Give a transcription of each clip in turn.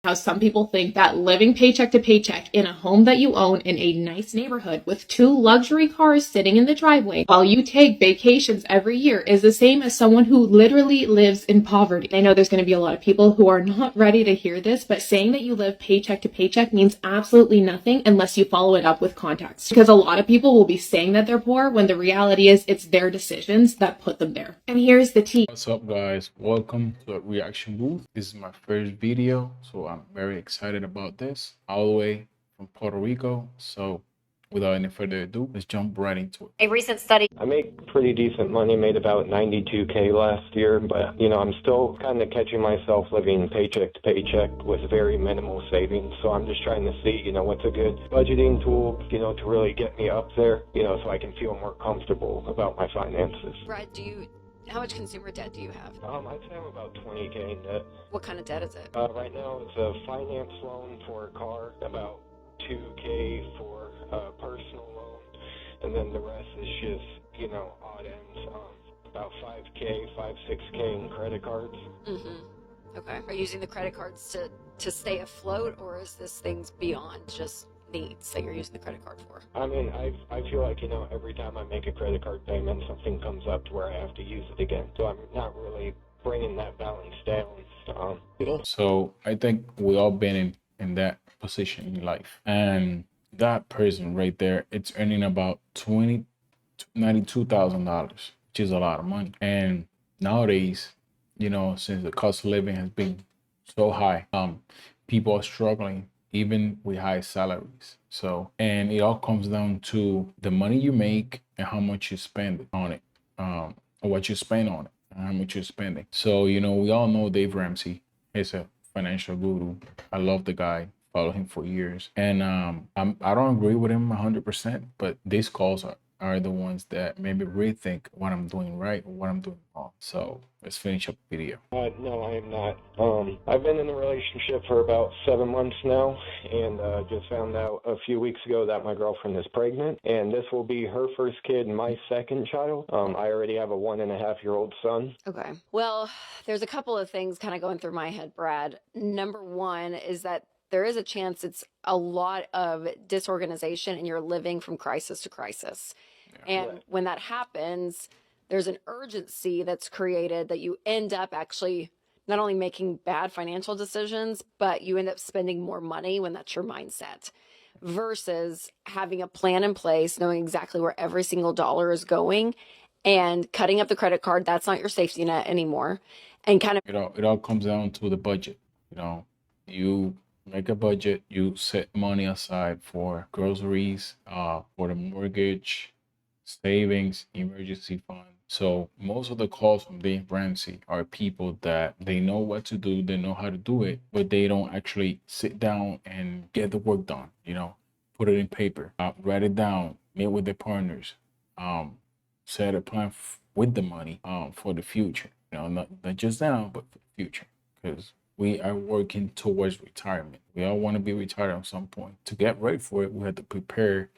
How some people think that living paycheck to paycheck in a home that you own in a nice neighborhood with 2 luxury cars sitting in the driveway while you take vacations every year is the same as someone who literally lives in poverty. I know there's going to be a lot of people who are not ready to hear this, but saying that you live paycheck to paycheck means absolutely nothing unless you follow it up with context. Because a lot of people will be saying that they're poor when the reality is it's their decisions that put them there. And here's the tea. What's up, guys? Welcome to a reaction booth. This is my first video, so I'm very excited about this, all the way from Puerto Rico. So without any further ado, let's jump right into it. A recent study. I make pretty decent money, made about 92K last year, but I'm still kind of catching myself living paycheck to paycheck with very minimal savings. So I'm just trying to see, what's a good budgeting tool, to really get me up there, so I can feel more comfortable about my finances. Brad, how much consumer debt do you have? I'd say I'm about 20K in debt. What kind of debt is it? Right now it's a finance loan for a car, about 2K for a personal loan, and then the rest is just, odd ends, about 5K, 6K in credit cards. Mm-hmm. Okay. Are you using the credit cards to stay afloat, or is this things beyond just needs that you're using the credit card for? I mean, I feel like, every time I make a credit card payment, something comes up to where I have to use it again. So I'm not really bringing that balance down. So I think we all been in that position in life. And that person right there, it's earning about $92,000, which is a lot of money. And nowadays, since the cost of living has been so high, people are struggling even with high salaries. So, and it all comes down to the money you make and how much you spend on it, or what you spend on it and how much you're spending. So, we all know Dave Ramsey. He's a financial guru. I love the guy, follow him for years. And I don't agree with him 100%, but these calls are the ones that maybe rethink what I'm doing right or what I'm doing wrong. So let's finish up the video. No, I am not. I've been in a relationship for about 7 months now, and just found out a few weeks ago that my girlfriend is pregnant, and this will be her first kid, my second child. I already have a 1.5-year-old son. Okay. Well, there's a couple of things kind of going through my head, Brad. Number one is that there is a chance it's a lot of disorganization and you're living from crisis to crisis. And Right. when that happens, there's an urgency that's created that you end up actually not only making bad financial decisions, but you end up spending more money when that's your mindset versus having a plan in place, knowing exactly where every single dollar is going and cutting up the credit card. That's not your safety net anymore. And kind of, It all comes down to the budget. You make a budget, you set money aside for groceries, for the mortgage, savings, emergency fund. So most of the calls from Dave Ramsey are people that they know what to do, they know how to do it, but they don't actually sit down and get the work done, put it in paper, write it down, meet with their partners, set a plan with the money for the future, not just now, but for the future, because we are working towards retirement. We all want to be retired at some point. To get ready for it, we have to prepare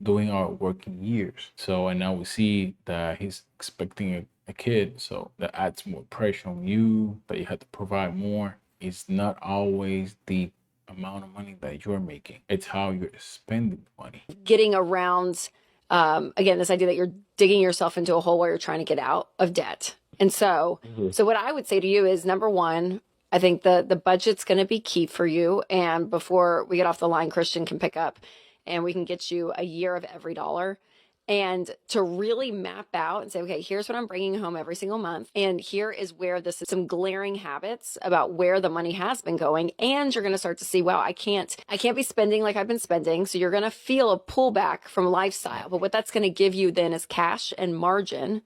during our working years. So, and now we see that he's expecting a kid. So that adds more pressure on you, that you have to provide more. It's not always the amount of money that you're making. It's how you're spending money. getting around, again, this idea that you're digging yourself into a hole while you're trying to get out of debt. And so what I would say to you is, number one, I think the budget's going to be key for you. And before we get off the line, Christian can pick up and we can get you a year of every dollar. And to really map out and say, okay, here's what I'm bringing home every single month. And here is where this is some glaring habits about where the money has been going. And you're going to start to see, wow, I can't be spending like I've been spending. So you're going to feel a pullback from lifestyle. But what that's going to give you then is cash and margin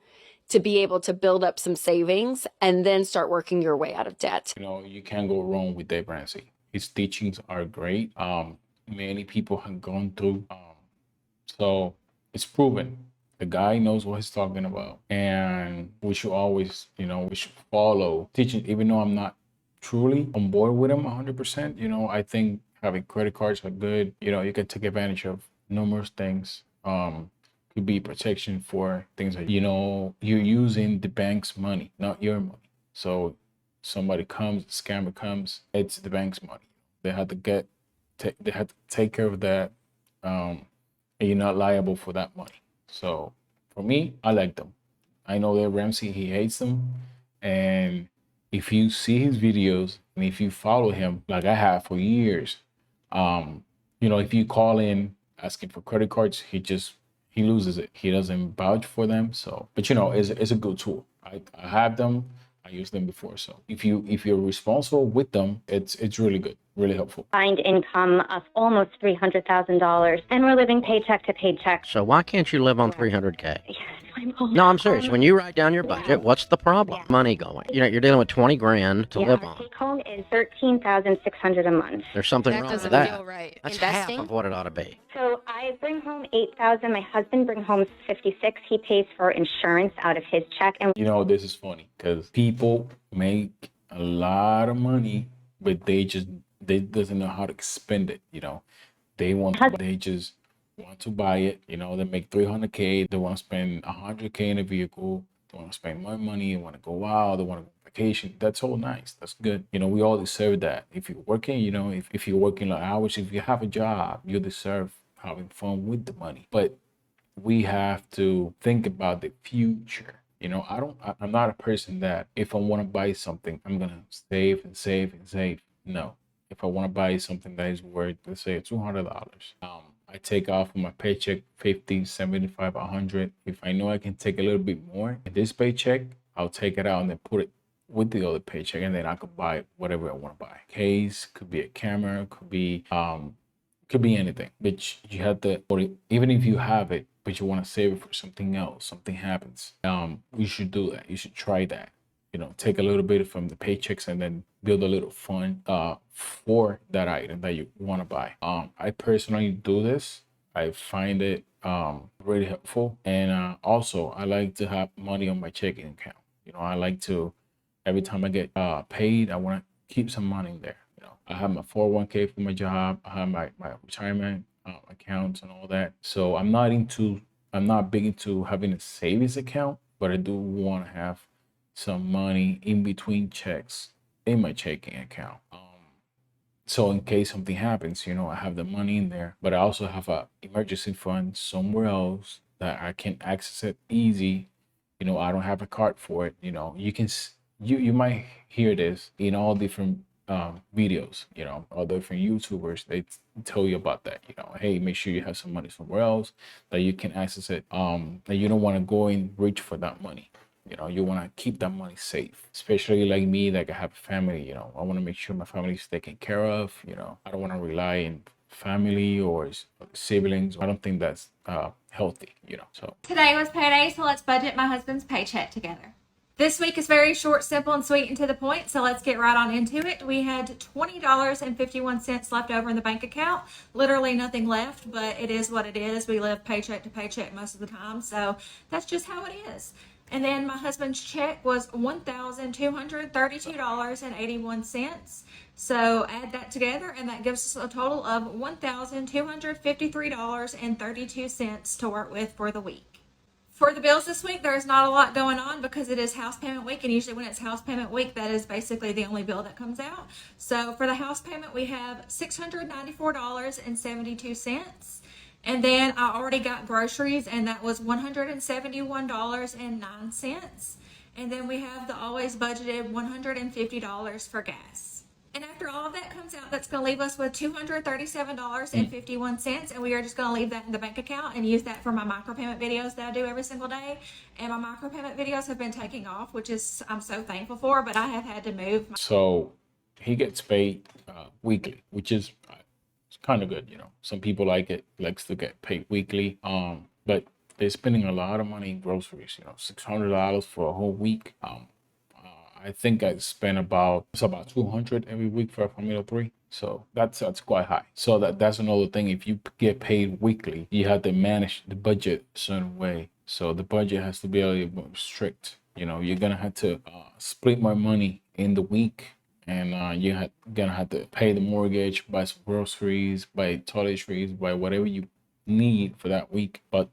to be able to build up some savings and then start working your way out of debt. You can't go wrong with Dave Ramsey. His teachings are great. Many people have gone through. So it's proven. The guy knows what he's talking about. And we should always, we should follow teaching, even though I'm not truly on board with him 100%. I think having credit cards are good. You can take advantage of numerous things. Could be protection for things that, you're using the bank's money, not your money. So somebody comes, scammer comes, it's the bank's money. they have to they have to take care of that, and you're not liable for that money. So for me, I like them. I know that Ramsey, he hates them, and if you see his videos and if you follow him like I have for years, if you call in asking for credit cards, he loses it. He doesn't vouch for them. So, but it's a good tool. I have them. I used them before. So if you're responsible with them, it's really good, really helpful. Combined income of almost $300,000, and we're living paycheck to paycheck. So why can't you live on 300K? Yes, I'm home. No, I'm serious. When you write down your budget, what's the problem? Money going. You're dealing with 20 grand to live Our on. take home is $13,600 a month. There's something That wrong doesn't with that. feel right. That's Investing? half of what it ought to be. So I bring home $8,000. My husband brings home $56,000. He pays for insurance out of his check, and This is funny because people make a lot of money, but they doesn't know how to spend it. They just want to buy it. They make 300K. They want to spend 100K in a vehicle. They want to spend more money. They want to go out. They want to go on vacation. That's all nice. That's good. We all deserve that. If you're working, if you're working like hours, if you have a job, you deserve having fun with the money. But we have to think about the future. I'm not a person that if I want to buy something, I'm going to save and save and save. No. If I want to buy something that is worth, let's say $200, I take off of my paycheck 50, 75, 100. If I know I can take a little bit more in this paycheck, I'll take it out and then put it with the other paycheck, and then I could buy whatever I want to buy. Case, could be a camera, could be anything. But you have to, or even if you have it, but you want to save it for something else, something happens. You should do that. You should try that. Take a little bit from the paychecks and then build a little fund for that item that you want to buy. I personally do this. I find it really helpful, and also I like to have money on my checking account. I like to, every time I get paid, I want to keep some money in there. I have my 401k for my job. I have my retirement accounts and all that. So I'm not big into having a savings account, but I do want to have some money in between checks in my checking account. So in case something happens, I have the money in there, but I also have a emergency fund somewhere else that I can access it easy. I don't have a card for it. You might hear this in all different videos, all different YouTubers. They tell you about that. Hey, make sure you have some money somewhere else that you can access it. That you don't want to go and reach for that money. You want to keep that money safe, especially like me, like I have a family. I want to make sure my family is taken care of. I don't want to rely on family or siblings. I don't think that's healthy. So today was payday, so let's budget my husband's paycheck together. This week is very short, simple, and sweet and to the point, so let's get right on into it. We had $20.51 left over in the bank account. Literally nothing left, but it is what it is. We live paycheck to paycheck most of the time, so that's just how it is. And then my husband's check was $1,232.81. So add that together, and that gives us a total of $1,253.32 to work with for the week. For the bills this week, there's not a lot going on because it is house payment week, and usually when it's house payment week, that is basically the only bill that comes out. So for the house payment, we have $694.72. And then I already got groceries, and that was $171.09. And then we have the always budgeted $150 for gas. And after all of that comes out, that's going to leave us with $237.51. And we are just going to leave that in the bank account and use that for my micropayment videos that I do every single day. And my micropayment videos have been taking off, which is I'm so thankful for, but I have had to move. So he gets paid weekly, which is it's kind of good. Some people likes to get paid weekly. But they're spending a lot of money in groceries. $600 for a whole week. I think I spend about $200 every week for a family of 3. So that's quite high. So that's another thing. If you get paid weekly, you have to manage the budget a certain way. So the budget has to be a little more strict. You're gonna have to split my money in the week, and you're gonna have to pay the mortgage, buy some groceries, buy toiletries, buy whatever you need for that week. But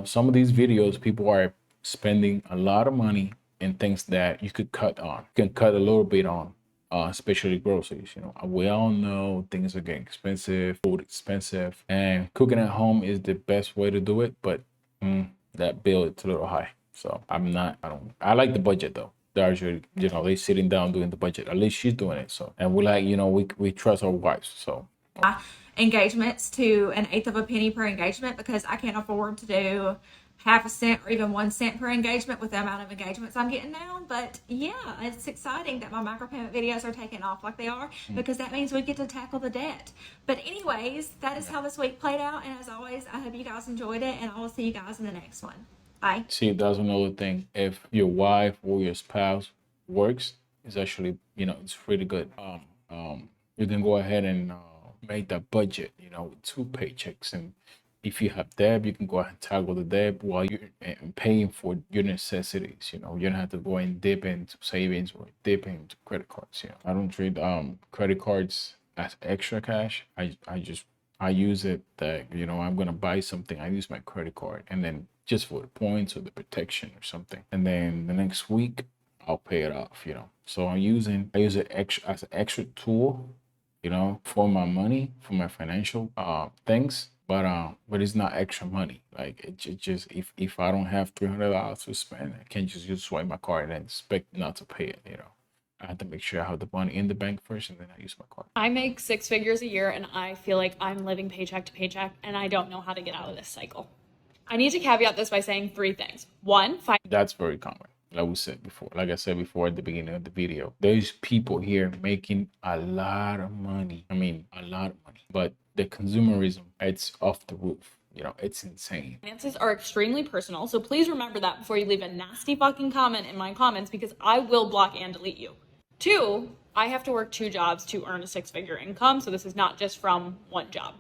some of these videos, people are spending a lot of money in things that you could cut on. You can cut a little bit on, especially groceries. We all know things are getting expensive, food expensive, and cooking at home is the best way to do it. But that bill is a little high, so I like the budget though. They're actually, they sitting down doing the budget. At least she's doing it. So, and we like, we trust our wives. So engagements to an eighth of a penny per engagement because I can't afford to do half a cent or even 1 cent per engagement with the amount of engagements I'm getting now. But yeah, it's exciting that my micropayment videos are taking off like they are because that means we get to tackle the debt. But anyways, that is how this week played out. And as always, I hope you guys enjoyed it, and I will see you guys in the next one. Bye. see, that's another thing. If your wife or your spouse works, it's actually, it's really good. You can go ahead and make that budget, with 2 paychecks. And if you have debt, you can go ahead and tackle the debt while you're paying for your necessities. You don't have to go and dip into savings or dip into credit cards. I don't treat credit cards as extra cash. I use it that, I'm gonna buy something. I use my credit card, and then just for the points or the protection or something. And then the next week I'll pay it off. So I use it extra as an extra tool, for my money, for my financial things. But it's not extra money. Like it just, if I don't have $300 to spend, I can't just swipe my card and expect not to pay it. I have to make sure I have the money in the bank first, and then I use my card. I make 6 figures a year, and I feel like I'm living paycheck to paycheck, and I don't know how to get out of this cycle. I need to caveat this by saying 3 things. 1, That's very common. Like I said before at the beginning of the video, there's people here making a lot of money. I mean, a lot of money. But the consumerism, it's off the roof. It's insane. finances are extremely personal, so please remember that before you leave a nasty fucking comment in my comments, because I will block and delete you. 2, I have to work 2 jobs to earn a 6-figure income, so this is not just from one job.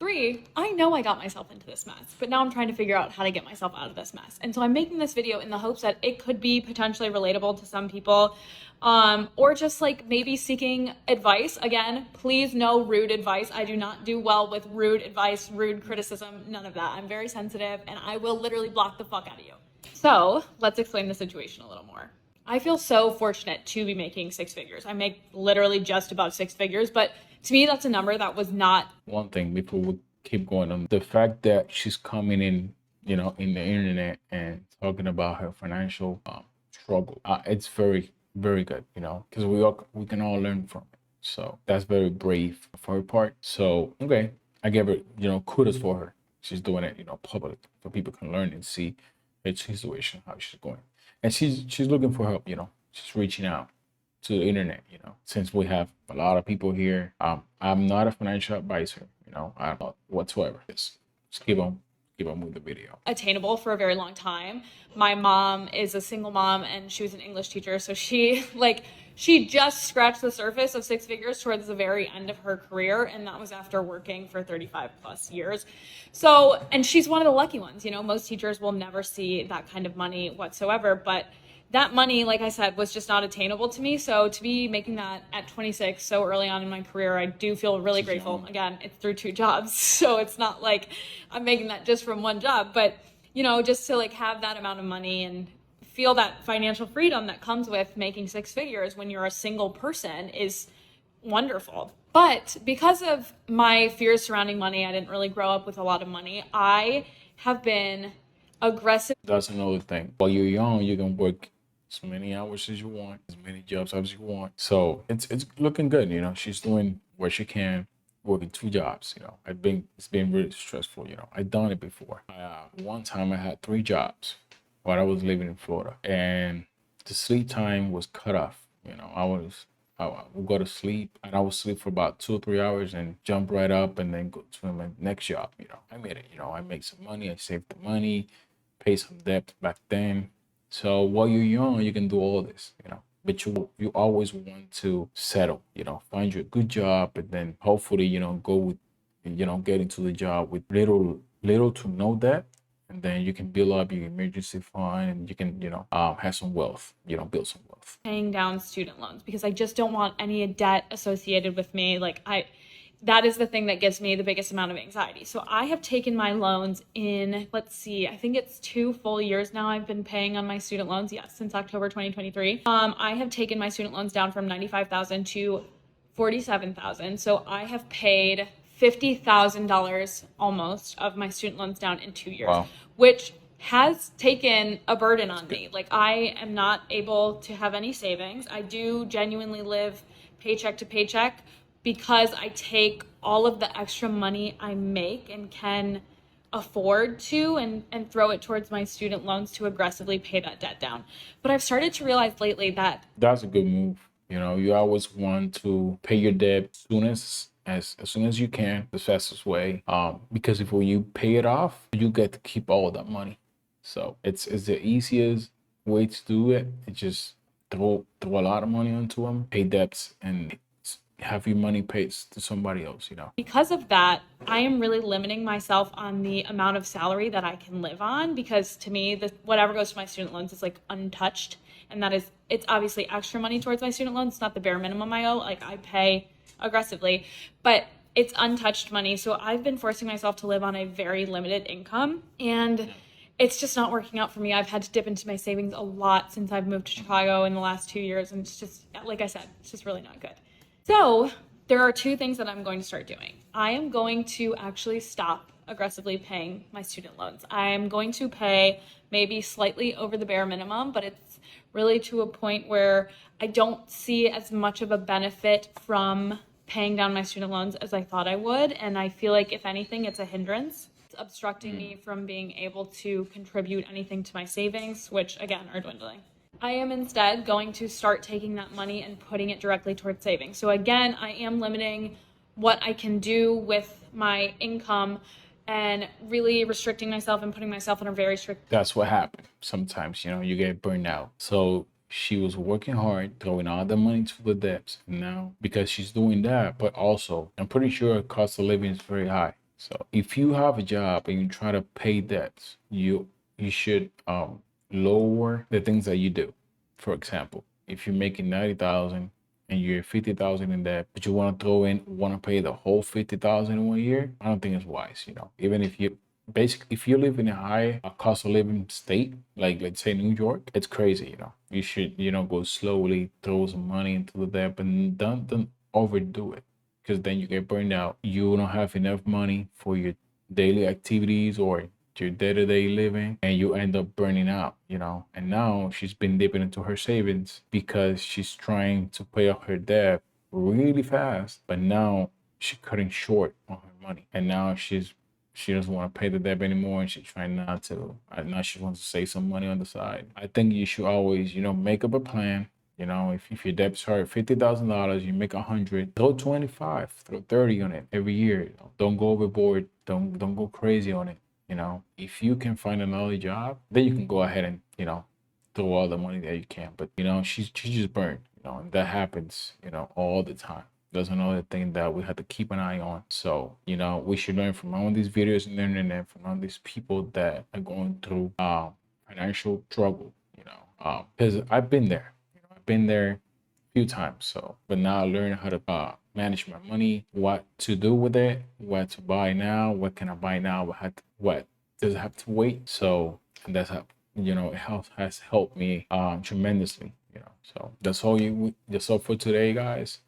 3, I know I got myself into this mess, but now I'm trying to figure out how to get myself out of this mess. And so I'm making this video in the hopes that it could be potentially relatable to some people, or just like maybe seeking advice. Again, please no rude advice. I do not do well with rude advice, rude criticism, none of that. I'm very sensitive, and I will literally block the fuck out of you. So let's explain the situation a little more. I feel so fortunate to be making 6 figures. I make literally just about 6 figures, but to me, that's a number that was not. One thing before we keep going on, the fact that she's coming in, in the internet and talking about her financial struggle, it's very, very good, because we can all learn from it. So that's very brave for her part. So, okay, I give her, kudos for her. She's doing it, public, so people can learn and see her situation, how she's going. And she's looking for help, she's reaching out to the internet, since we have a lot of people here. I'm not a financial advisor, I'm not whatsoever. Just keep on with the video. Attainable for a very long time. My mom is a single mom, and she was an English teacher, so she just scratched the surface of 6 figures towards the very end of her career, and that was after working for 35 plus years. So, and she's one of the lucky ones. Most teachers will never see that kind of money whatsoever, but that money, like I said, was just not attainable to me. So to be making that at 26 so early on in my career, I do feel really grateful. Again, it's through 2 jobs, so it's not like I'm making that just from one job, but just to have that amount of money and feel that financial freedom that comes with making 6 figures when you're a single person is wonderful. But because of my fears surrounding money, I didn't really grow up with a lot of money. I have been aggressive. That's another thing. While you're young, you can work as many hours as you want, as many jobs as you want. So it's looking good. She's doing what she can, working 2 jobs. It's been really stressful. I've done it before. One time I had 3 jobs while I was living in Florida, and the sleep time was cut off. I would go to sleep, and I would sleep for about 2 or 3 hours and jump right up and then go to my next job. I made it. I made some money. I saved the money, paid some debt back then. So while you're young, you can do all this, but you always want to settle, find you a good job, and then hopefully, go with, get into the job with little to no debt, and then you can build up your emergency fund, and you can, have some wealth, build some wealth. Paying down student loans because I just don't want any debt associated with me. that is the thing that gives me the biggest amount of anxiety. So I have taken my loans in, let's see, I think it's 2 full years now I've been paying on my student loans. Yes, since October 2023. I have taken my student loans down from $95,000 to $47,000. So I have paid $50,000 almost of my student loans down in 2 years, Wow. which has taken a burden on me. Like, I am not able to have any savings. I do genuinely live paycheck to paycheck because I take all of the extra money I make and can afford to and throw it towards my student loans to aggressively pay that debt down. But I've started to realize lately that That's a good move. You know, you always want to pay your debt as soon as you can, the fastest way. Because if when you pay it off, you get to keep all of that money. So it's the easiest way to do it. It just throw a lot of money onto them, pay debts, and have your money paid to somebody else. You know. because of that, I am really limiting myself on the amount of salary that I can live on, because to me, whatever goes to my student loans is like untouched. And it's obviously extra money towards my student loans. It's not the bare minimum I owe. Like, I pay aggressively, but it's untouched money. So I've been forcing myself to live on a very limited income, and it's just not working out for me. I've had to dip into my savings a lot since I've moved to Chicago in the last 2 years. And it's just, like I said, it's just really not good. So there are 2 things that I'm going to start doing. I am going to actually stop aggressively paying my student loans. I am going to pay maybe slightly over the bare minimum, but it's really to a point where I don't see as much of a benefit from paying down my student loans as I thought I would. And I feel like, if anything, it's a hindrance. It's obstructing me from being able to contribute anything to my savings, which again are dwindling. I am instead going to start taking that money and putting it directly towards savings. So again, I am limiting what I can do with my income and really restricting myself and putting myself in a very strict. That's what happened. Sometimes, you know, you get burned out. So she was working hard, throwing all the money to the debts. And now, because she's doing that, but also, I'm pretty sure her cost of living is very high. So if you have a job and you try to pay debts, you should lower the things that you do. For example, if you're making 90,000 and you're 50,000 in debt, but you want to pay the whole 50,000 in 1 year, I don't think it's wise. You know, even if you live in a high cost of living state, like let's say New York, it's crazy. You know, you should, go slowly, throw some money into the debt, but don't overdo it, because then you get burned out. You don't have enough money for your daily activities or your day-to-day living, and you end up burning out. And now she's been dipping into her savings because she's trying to pay off her debt really fast, but now she's cutting short on her money, and now she doesn't want to pay the debt anymore, and she's trying not to. Now she wants to save some money on the side. I think you should always, make up a plan. If your debts are $50,000, you make 100, throw 25, throw 30 on it every year. Don't go overboard. Don't go crazy on it. If you can find another job, then you can go ahead and, throw all the money that you can. But, she's just burned, and that happens, all the time. That's another thing that we have to keep an eye on. So, we should learn from all these videos on the internet, from all these people that are going through financial trouble, because I've been there. I've been there a few times. So, but now I learn how to manage my money, what to do with it, what to buy now, what can I buy now, what does it have to wait. So, and that's how, it has helped me tremendously. So that's all for today, guys.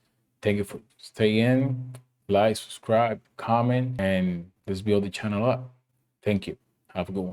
Thank you for staying in. Like, subscribe, comment, and let's build the channel up. Thank you. Have a good one.